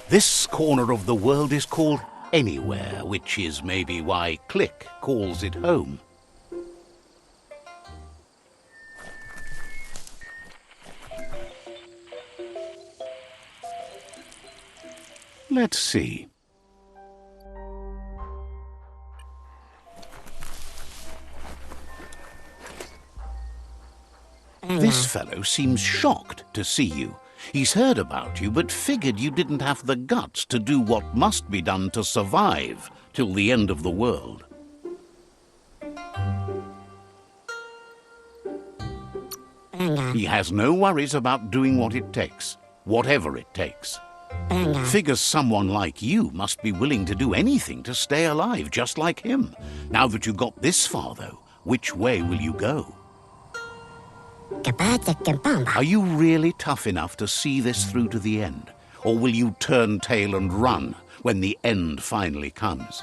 This corner of the world is called Anywhere, which is maybe why Click calls it home. Let's see. This fellow seems shocked to see you. He's heard about you, but figured you didn't have the guts to do what must be done to survive till the end of the world. He has no worries about doing what it takes, whatever it takes. Figures someone like you must be willing to do anything to stay alive, just like him. Now that you got this far, though, which way will you go? Are you really tough enough to see this through to the end? Or will you turn tail and run when the end finally comes?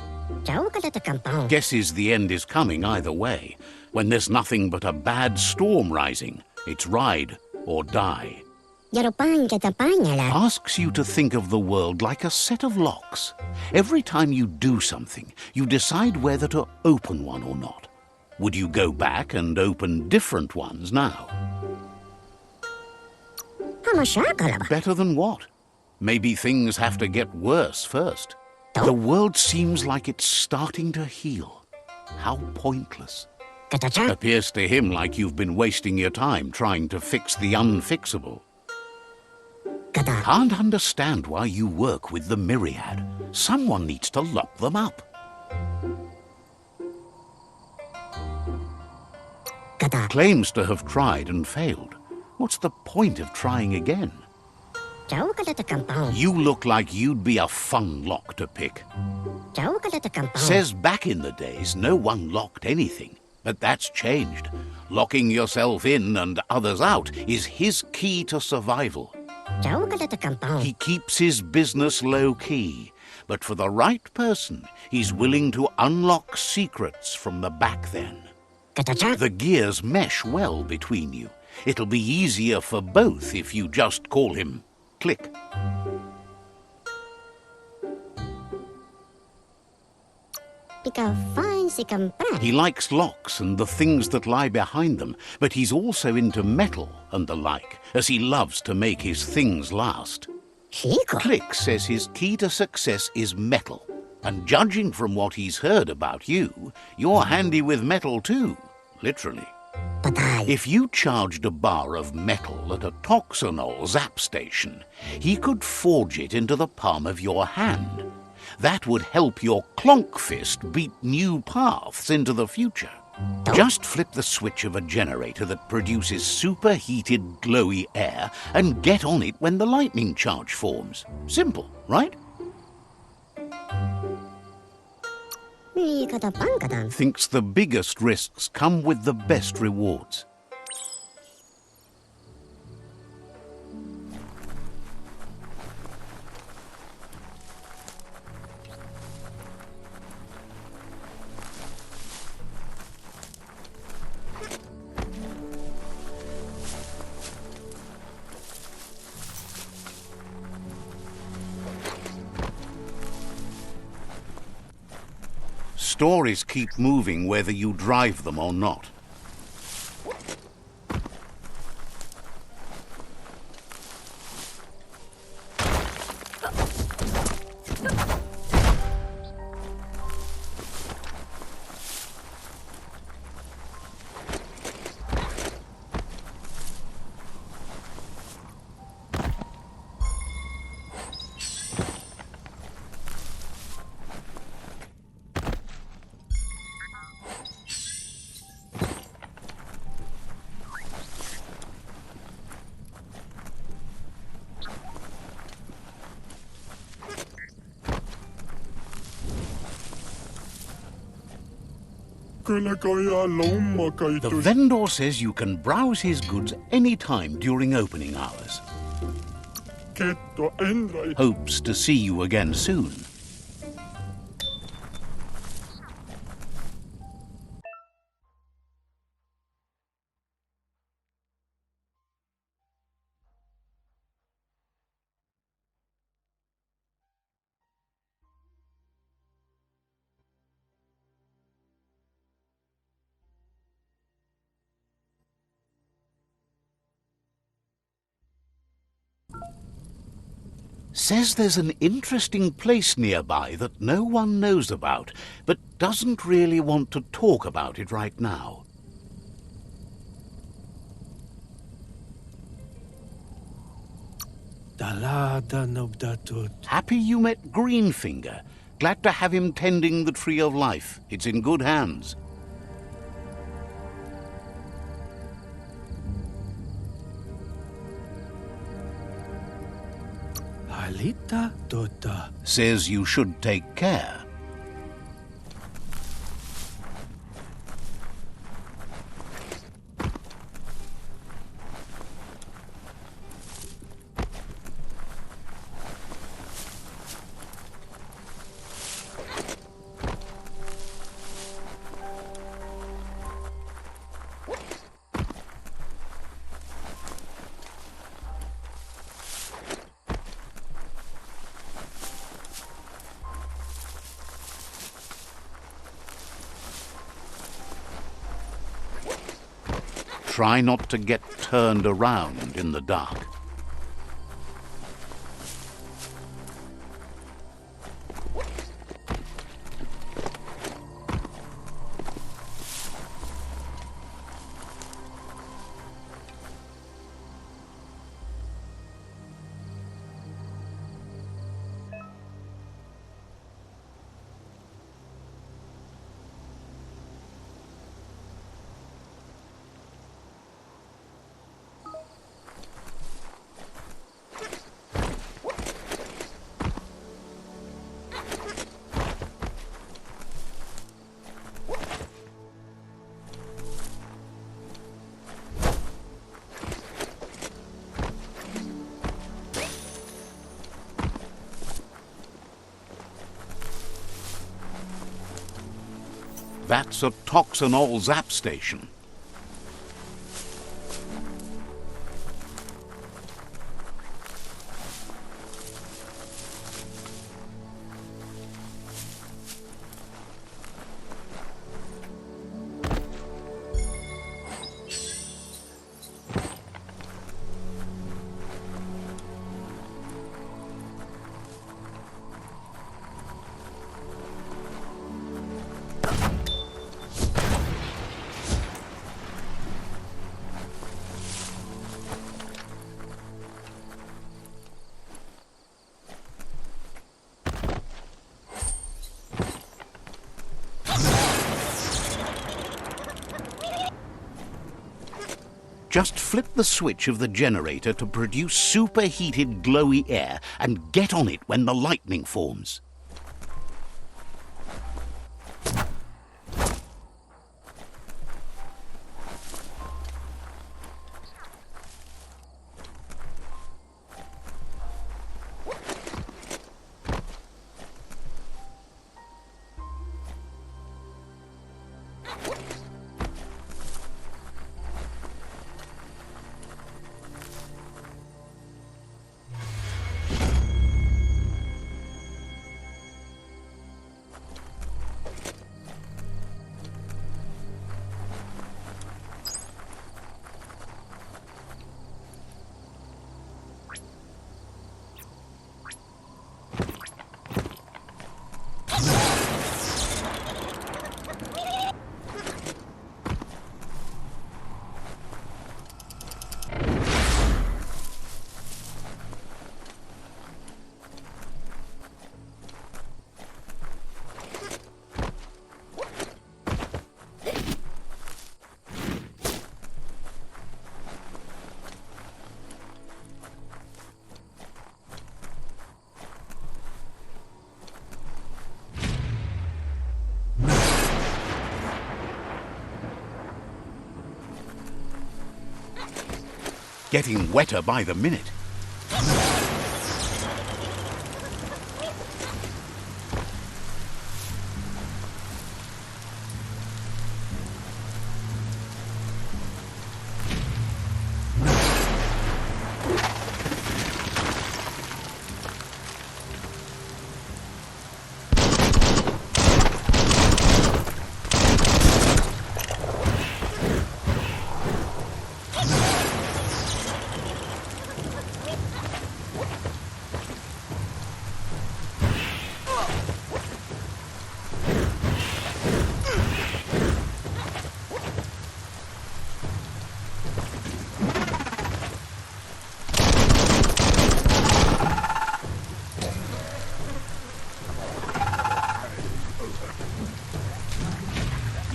Guesses the end is coming either way. When there's nothing but a bad storm rising, it's ride or die. Asks you to think of the world like a set of locks. Every time you do something, you decide whether to open one or not. Would you go back and open different ones now? Better than what? Maybe things have to get worse first. The world seems like it's starting to heal. How pointless. Appears to him like you've been wasting your time trying to fix the unfixable. Can't understand why you work with the myriad. Someone needs to lock them up. Claims to have tried and failed. What's the point of trying again? You look like you'd be a fun lock to pick. Says back in the days no one locked anything, but that's changed. Locking yourself in and others out is his key to survival. He keeps his business low-key, but for the right person, he's willing to unlock secrets from the back then. The gears mesh well between you. It'll be easier for both if you just call him Click. He likes locks and the things that lie behind them, but he's also into metal and the like, as he loves to make his things last. Click says his key to success is metal, and judging from what he's heard about you, you're handy with metal too, literally. If you charged a bar of metal at a Toxanol zap station, he could forge it into the palm of your hand. That would help your clonk fist beat new paths into the future. Just flip the switch of a generator that produces superheated, glowy air and get on it when the lightning charge forms. Simple, right? Thinks the biggest risks come with the best rewards. Stories keep moving whether you drive them or not. The vendor says you can browse his goods any time during opening hours. Hopes to see you again soon. Says there's an interesting place nearby that no one knows about, but doesn't really want to talk about it right now. Happy you met Greenfinger. Glad to have him tending the Tree of Life. It's in good hands. Says you should take care. Try not to get turned around in the dark. That's a toxinol zap station. Just flip the switch of the generator to produce superheated glowy air and get on it when the lightning forms. Getting wetter by the minute.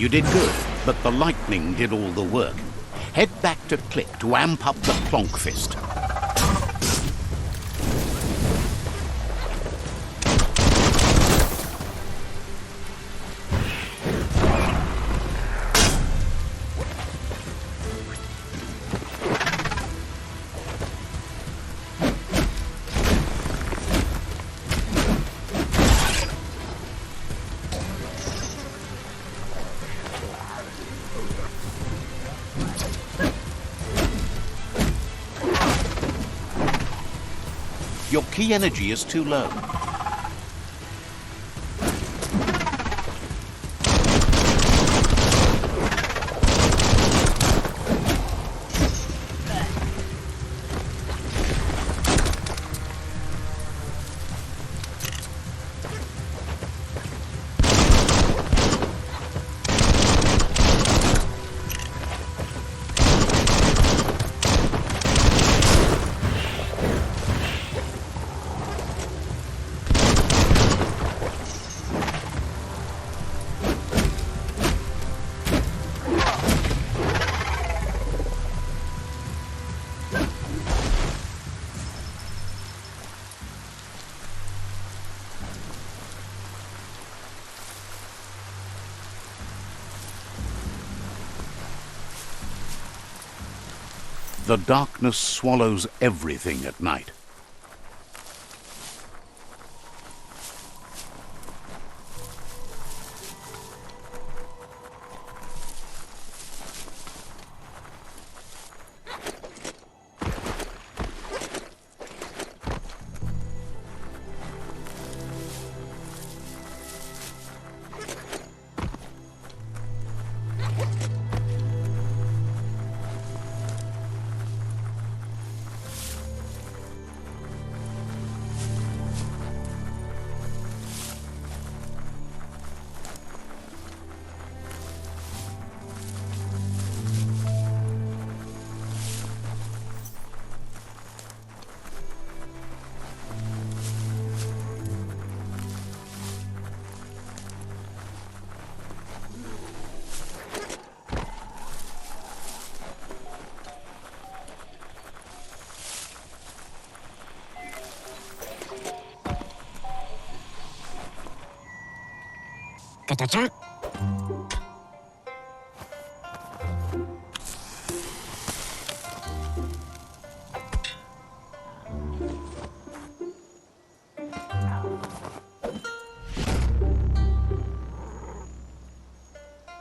You did good, but the lightning did all the work. Head back to Click to amp up the plonk fist. Your key energy is too low. The darkness swallows everything at night. Katacha.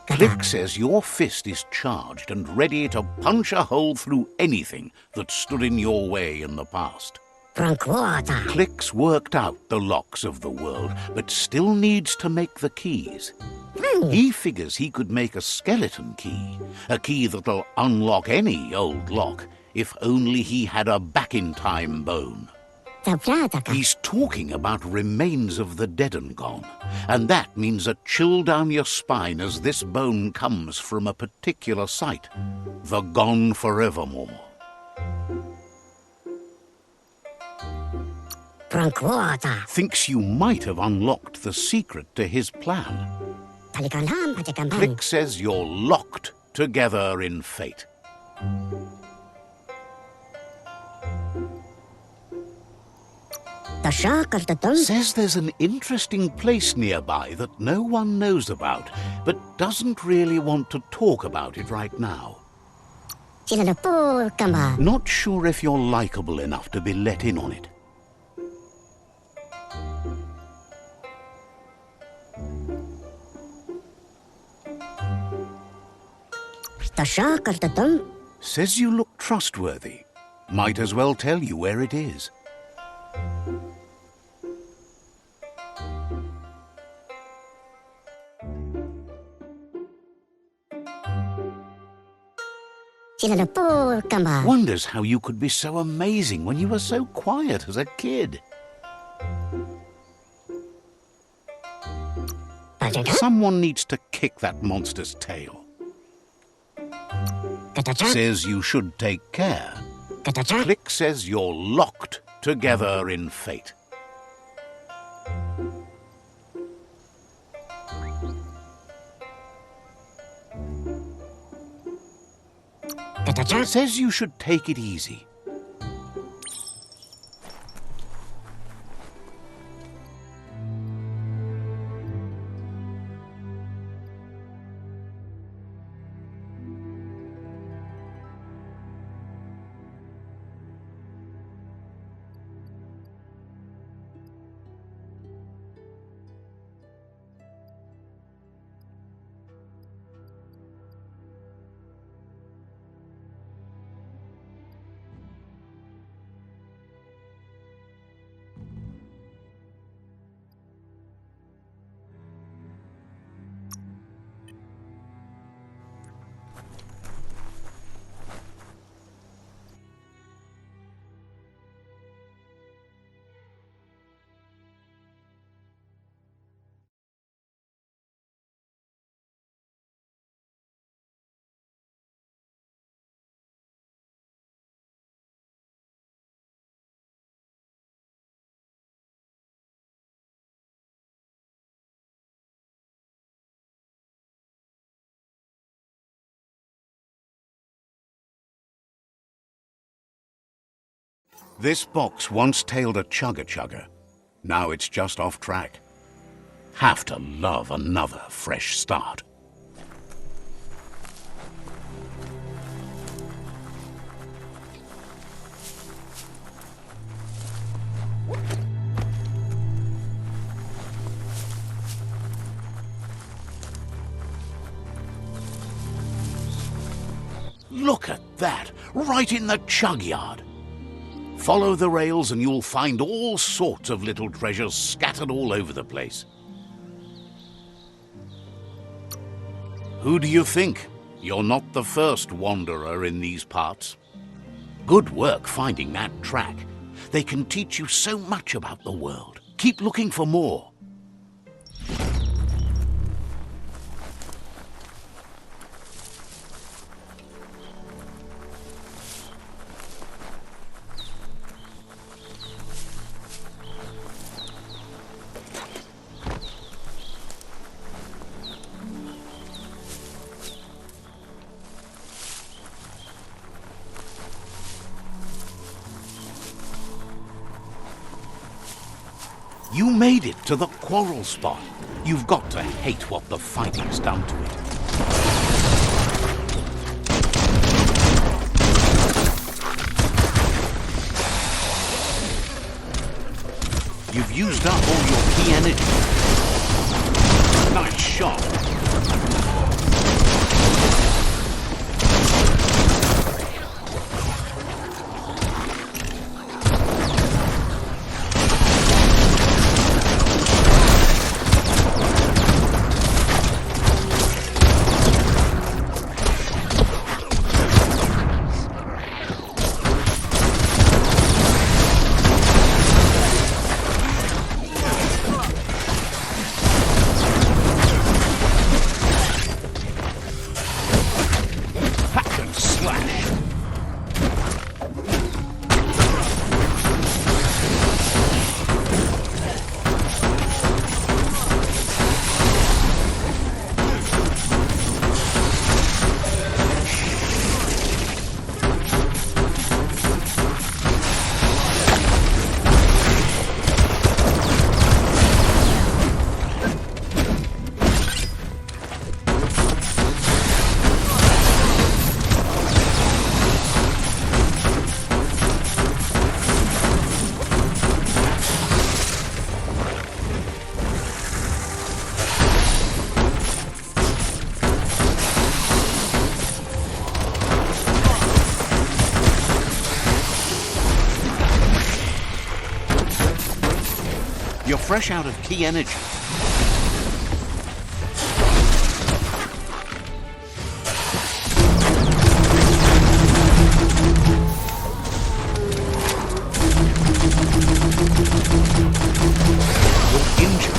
Click says your fist is charged and ready to punch a hole through anything that stood in your way in the past. Click's worked out the locks of the world, but still needs to make the keys. He figures he could make a skeleton key, a key that'll unlock any old lock, if only he had a back-in-time bone. He's talking about remains of the dead and gone, and that means a chill down your spine as this bone comes from a particular site, the gone forevermore. Thinks you might have unlocked the secret to his plan. Click says you're locked together in fate. Says there's an interesting place nearby that no one knows about, but doesn't really want to talk about it right now. Not sure if you're likable enough to be let in on it. Says you look trustworthy. Might as well tell you where it is. Wonders how you could be so amazing when you were so quiet as a kid. Someone needs to kick that monster's tail. Says you should take care. Click says you're locked together in fate. Says you should take it easy. This box once tailed a chugger-chugger. Now it's just off track. Have to love another fresh start. Look at that, right in the chug yard. Follow the rails and you'll find all sorts of little treasures scattered all over the place. Who do you think? You're not the first wanderer in these parts. Good work finding that track. They can teach you so much about the world. Keep looking for more. You made it to the quarrel spot. You've got to hate what the fighting's done to it. You've used up all your key energy. Nice shot. You're fresh out of key energy. You're injured.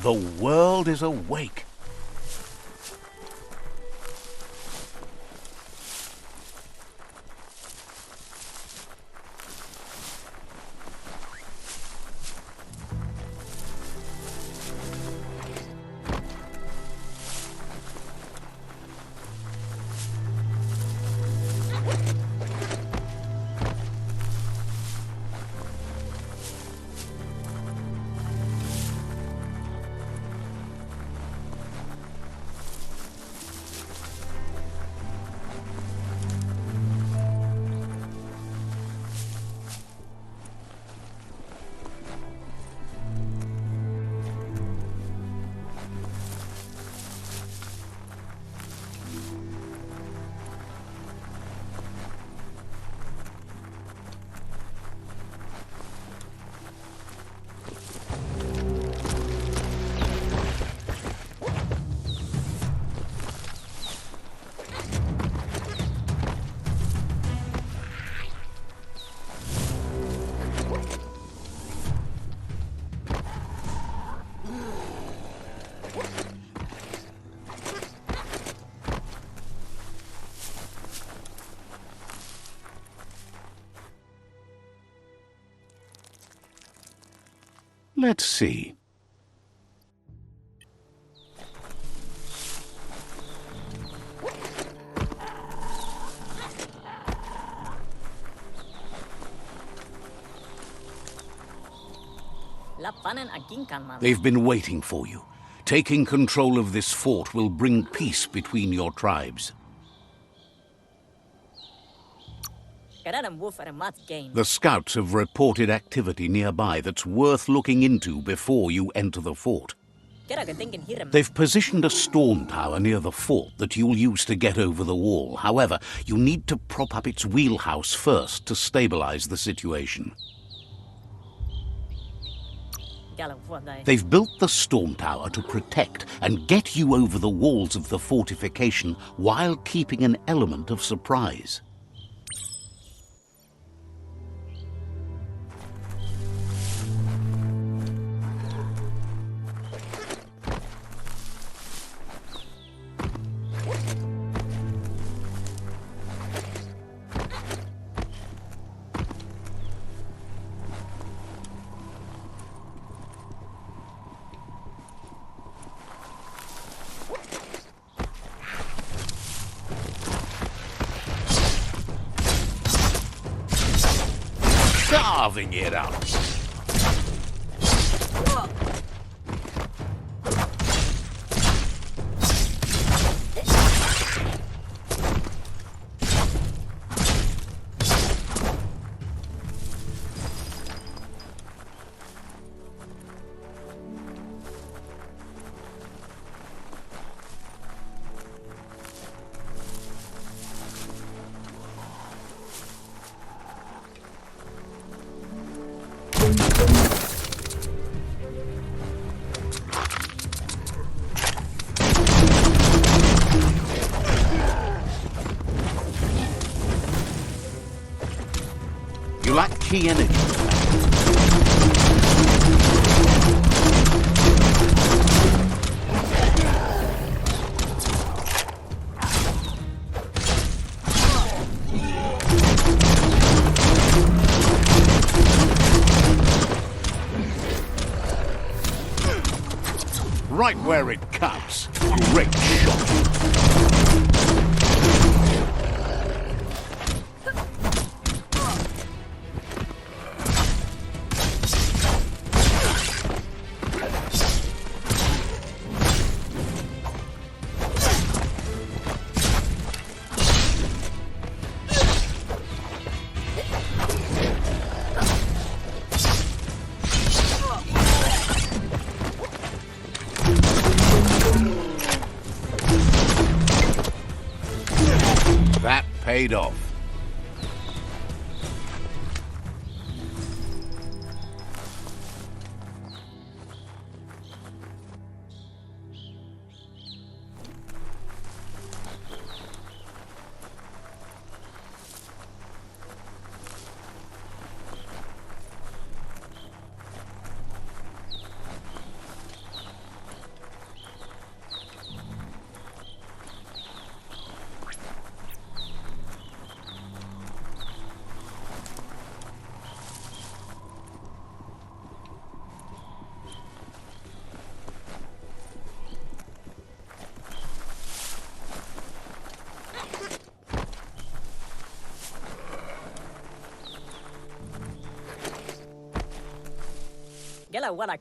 The world is awake. Let's see. They've been waiting for you. Taking control of this fort will bring peace between your tribes. The scouts have reported activity nearby that's worth looking into before you enter the fort. They've positioned a storm tower near the fort that you'll use to get over the wall. However, you need to prop up its wheelhouse first to stabilize the situation. They've built the storm tower to protect and get you over the walls of the fortification while keeping an element of surprise. Carving it up. You lack key energy. Right where it cuts. Great shot. That paid off.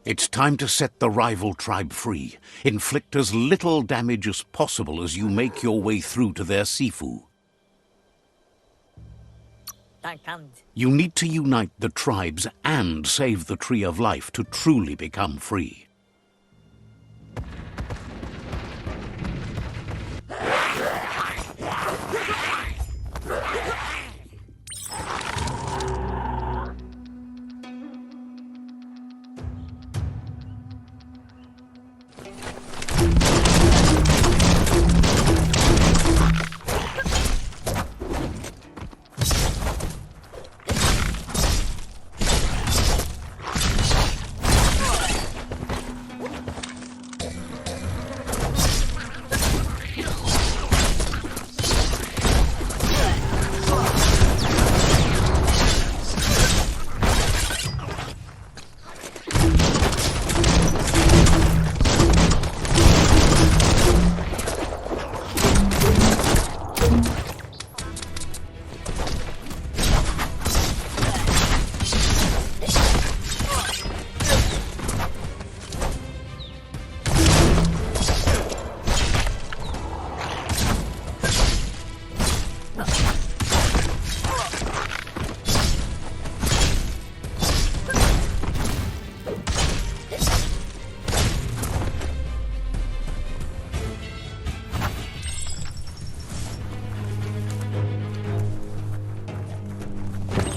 It's time to set the rival tribe free. Inflict as little damage as possible as you make your way through to their Sifu. You need to unite the tribes and save the Tree of Life to truly become free.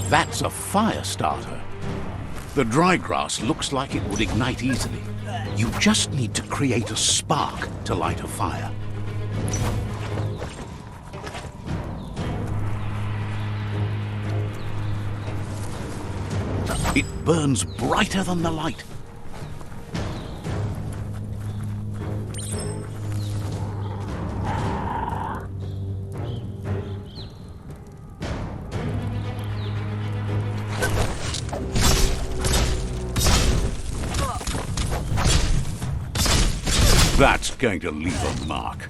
That's a fire starter. The dry grass looks like it would ignite easily. You just need to create a spark to light a fire. It burns brighter than the light. That's going to leave a mark.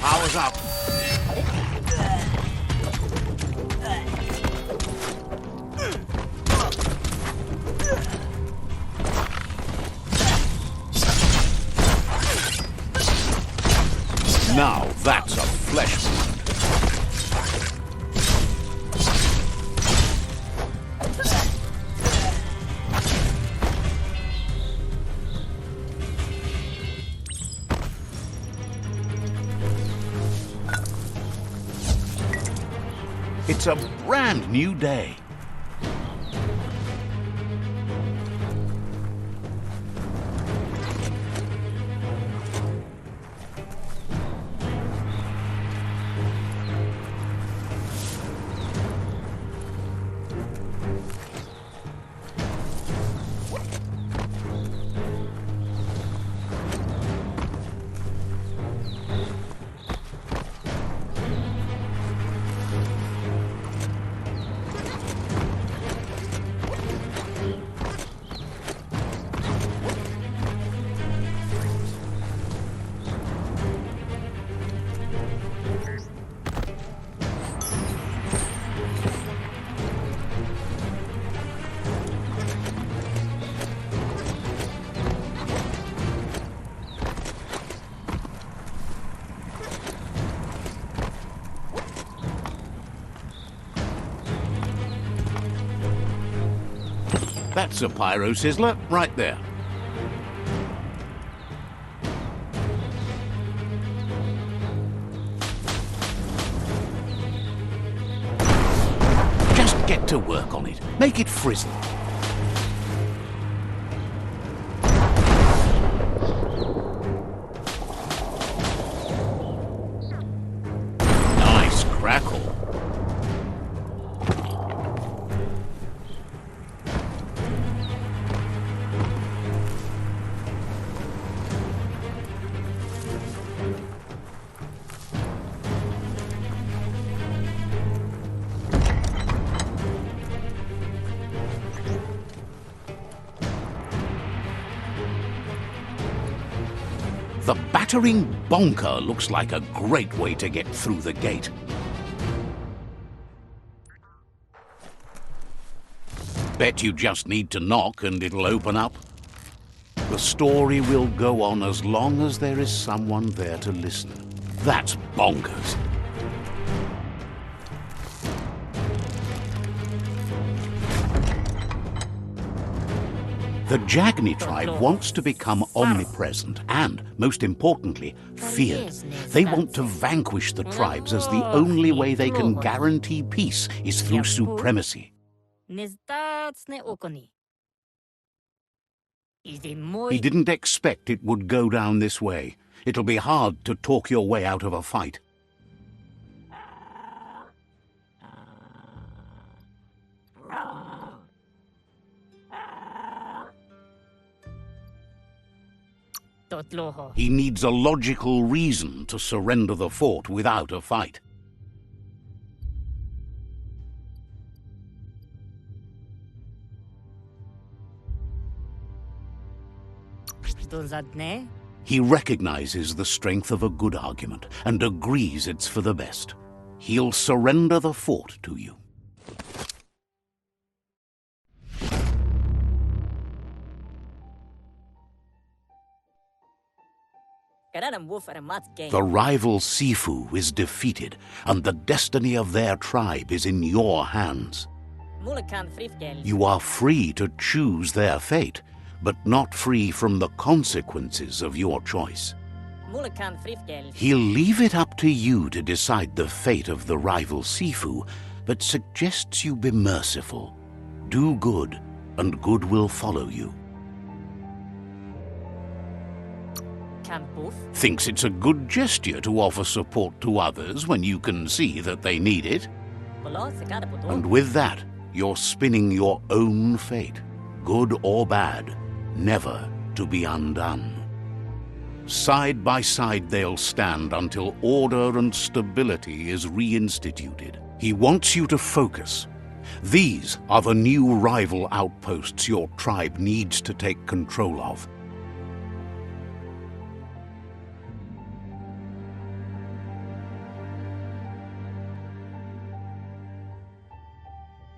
Power's up. Now that's a flesh wound. It's a brand new day. That's a pyro sizzler right there. Just get to work on it. Make it frizzle. Nice crackle. glittering bonker looks like a great way to get through the gate. Bet you just need to knock and it'll open up. The story will go on as long as there is someone there to listen. That's bonkers. The Jagni tribe wants to become omnipresent and, most importantly, feared. They want to vanquish the tribes as the only way they can guarantee peace is through supremacy. He didn't expect it would go down this way. It'll be hard to talk your way out of a fight. He needs a logical reason to surrender the fort without a fight. He recognizes the strength of a good argument and agrees it's for the best. He'll surrender the fort to you. The rival Sifu is defeated, and the destiny of their tribe is in your hands. You are free to choose their fate, but not free from the consequences of your choice. He'll leave it up to you to decide the fate of the rival Sifu, but suggests you be merciful. Do good, and good will follow you. Thinks it's a good gesture to offer support to others when you can see that they need it. And with that, you're spinning your own fate, good or bad, never to be undone. Side by side they'll stand until order and stability is reinstituted. He wants you to focus. These are the new rival outposts your tribe needs to take control of.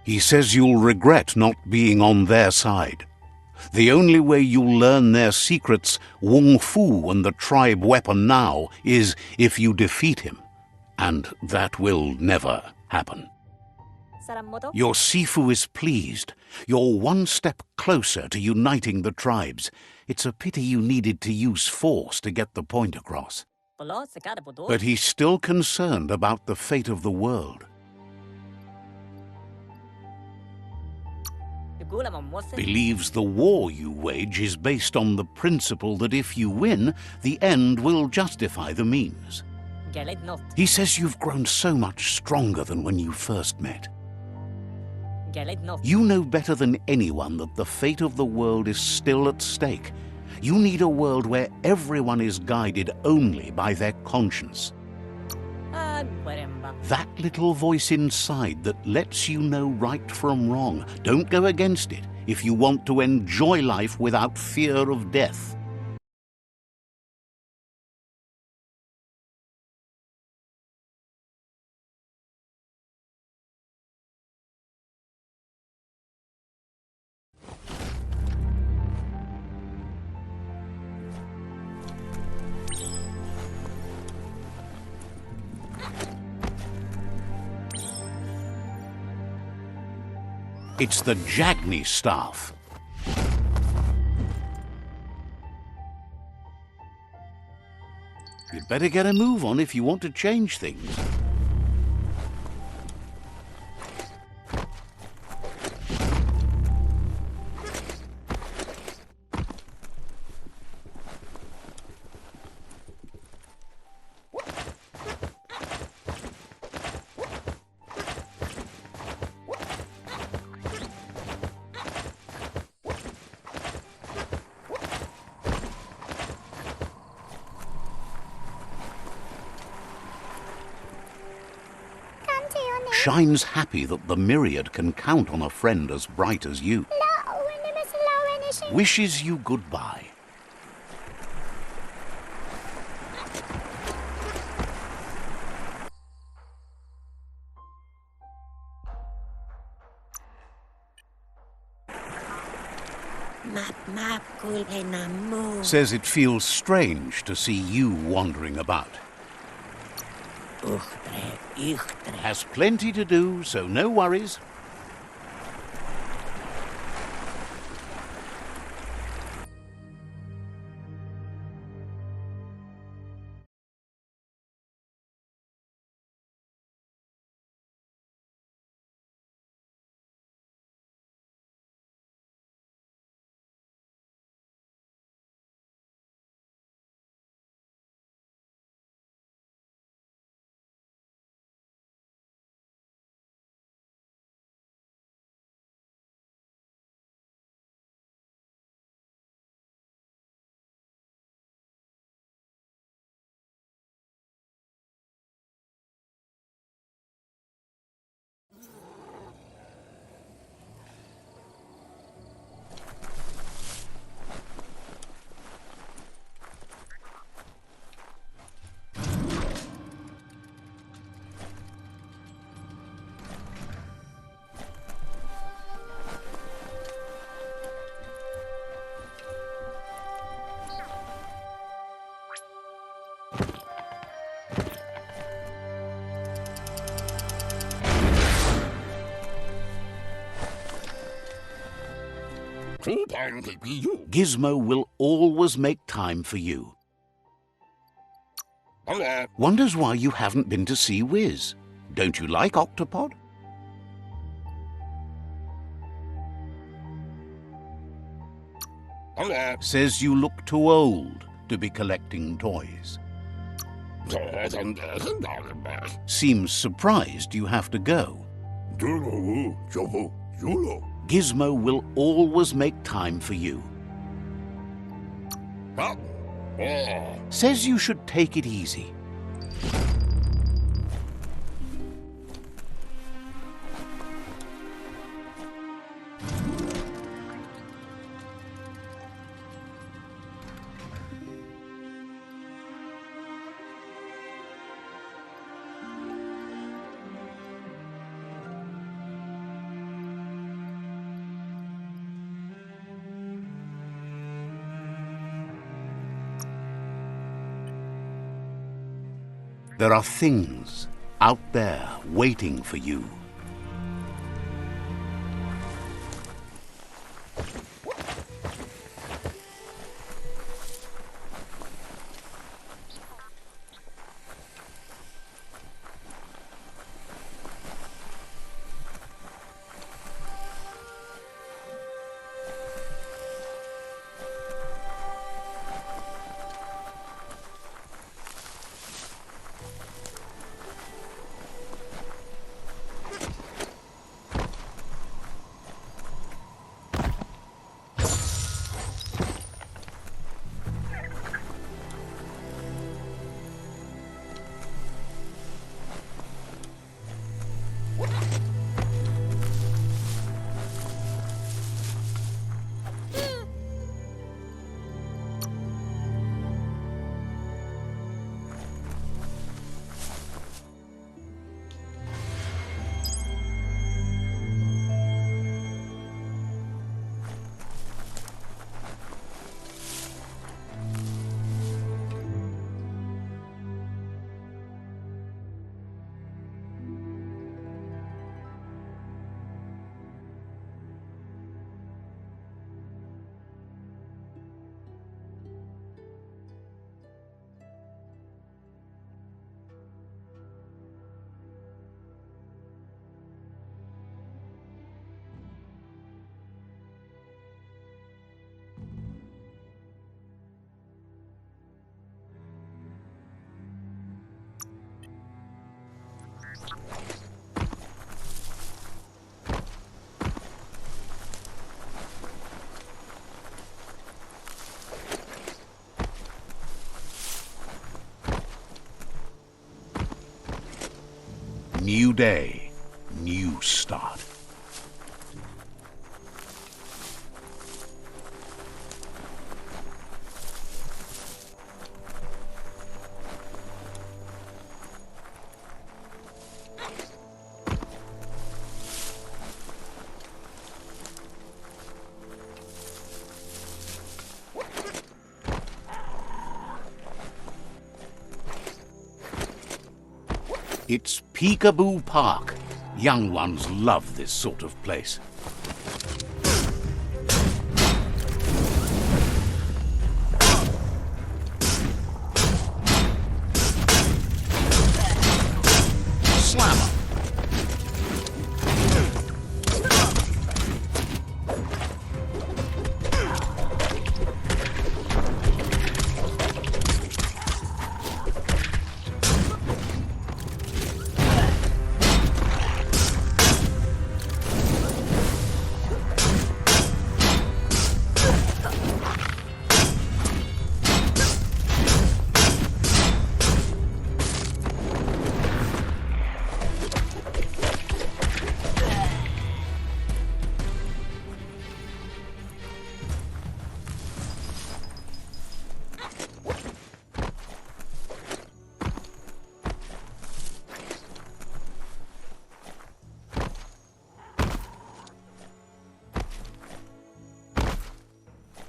He says you'll regret not being on their side. The only way you'll learn their secrets, Wung Fu and the tribe weapon now, is if you defeat him. And that will never happen. Your Sifu is pleased. You're one step closer to uniting the tribes. It's a pity you needed to use force to get the point across. But he's still concerned about the fate of the world. Believes the war you wage is based on the principle that if you win, the end will justify the means. He says you've grown so much stronger than when you first met. You know better than anyone that the fate of the world is still at stake. You need a world where everyone is guided only by their conscience. That little voice inside that lets you know right from wrong. Don't go against it if you want to enjoy life without fear of death. It's the Jagni staff. You'd better get a move on if you want to change things. Shine's happy that the Myriad can count on a friend as bright as you. Wishes you goodbye. Says it feels strange to see you wandering about. Has plenty to do, so no worries. Gizmo will always make time for you. Wonders why you haven't been to see Wiz. Don't you like Octopod? Says you look too old to be collecting toys. Seems surprised you have to go. Gizmo will always make time for you. Says you should take it easy. There are things out there waiting for you. New day, new start. It's Peekaboo Park. Young ones love this sort of place. Slammer.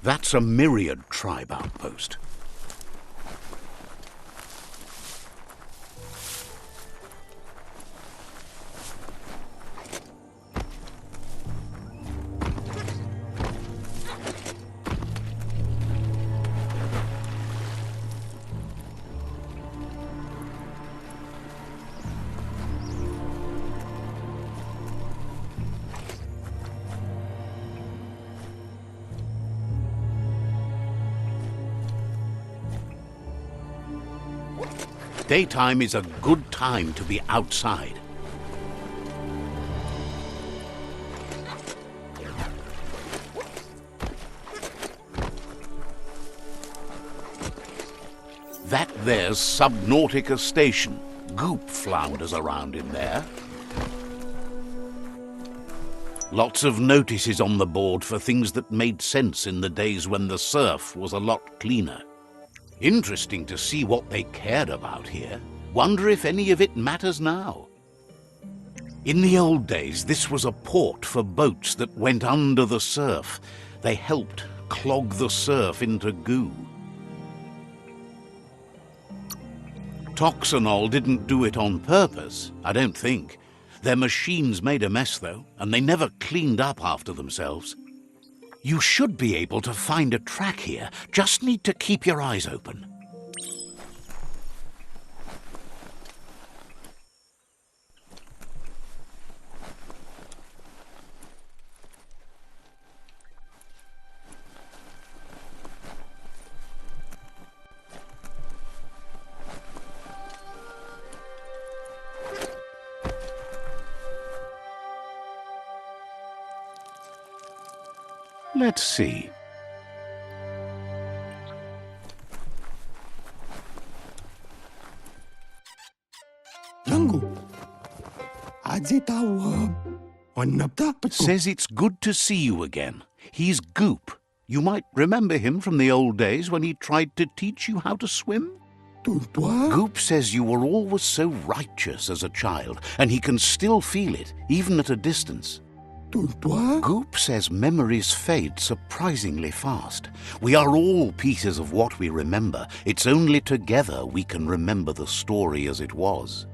That's a Myriad tribe outpost. Daytime is a good time to be outside. That there's Subnautica Station. Goop flounders around in there. Lots of notices on the board for things that made sense in the days when the surf was a lot cleaner. Interesting to see what they cared about here. Wonder if any of it matters now. In the old days, this was a port for boats that went under the surf. They helped clog the surf into goo. Toxanol didn't do it on purpose, I don't think. Their machines made a mess, though, and they never cleaned up after themselves. You should be able to find a track here. Just need to keep your eyes open. Let's see. Says it's good to see you again. He's Goop. You might remember him from the old days when he tried to teach you how to swim. Goop says you were always so righteous as a child, and he can still feel it, even at a distance. Goop says memories fade surprisingly fast. We are all pieces of what we remember. It's only together we can remember the story as it was.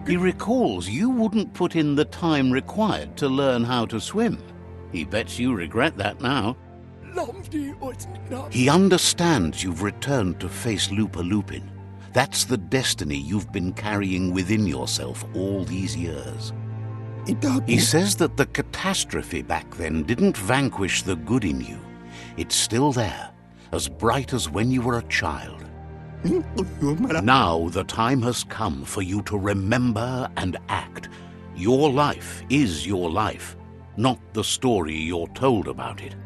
He recalls you wouldn't put in the time required to learn how to swim. He bets you regret that now. He understands you've returned to face Lupa Lupin. That's the destiny you've been carrying within yourself all these years. He says that the catastrophe back then didn't vanquish the good in you. It's still there, as bright as when you were a child. Now the time has come for you to remember and act. Your life is your life, not the story you're told about it.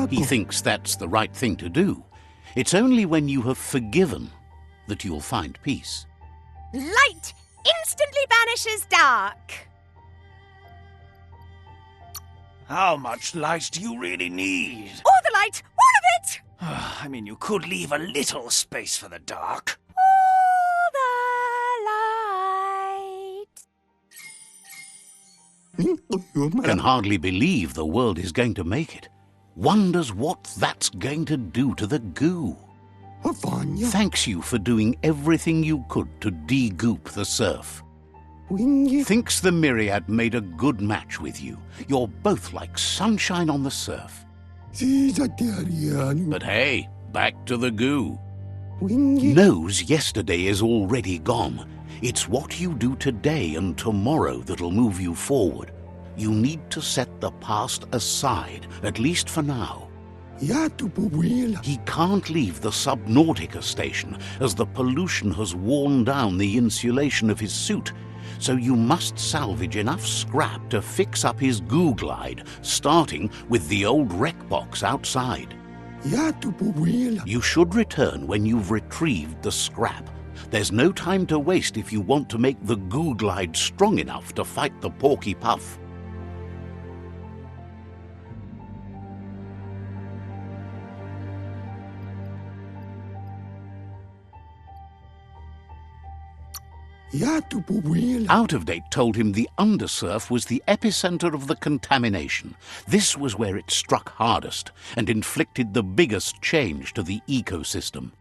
He thinks that's the right thing to do. It's only when you have forgiven that you'll find peace. Light instantly banishes dark. How much light do you really need? All the light, all of it! I mean, you could leave a little space for the dark. All the light. Can hardly believe the world is going to make it. wonders what that's going to do to the goo. Thanks you for doing everything you could to de-goop the surf. Thinks the myriad made a good match with you. You're both like sunshine on the surf. But hey, back to the goo. Knows yesterday is already gone. It's what you do today and tomorrow that'll move you forward. You need to set the past aside, at least for now. He can't leave the Subnautica station as the pollution has worn down the insulation of his suit, so you must salvage enough scrap to fix up his goo glide, starting with the old wreck box outside. You should return when you've retrieved the scrap. There's no time to waste if you want to make the goo glide strong enough to fight the Porky Puff. Out of Date told him the undersurf was the epicenter of the contamination. This was where it struck hardest and inflicted the biggest change to the ecosystem.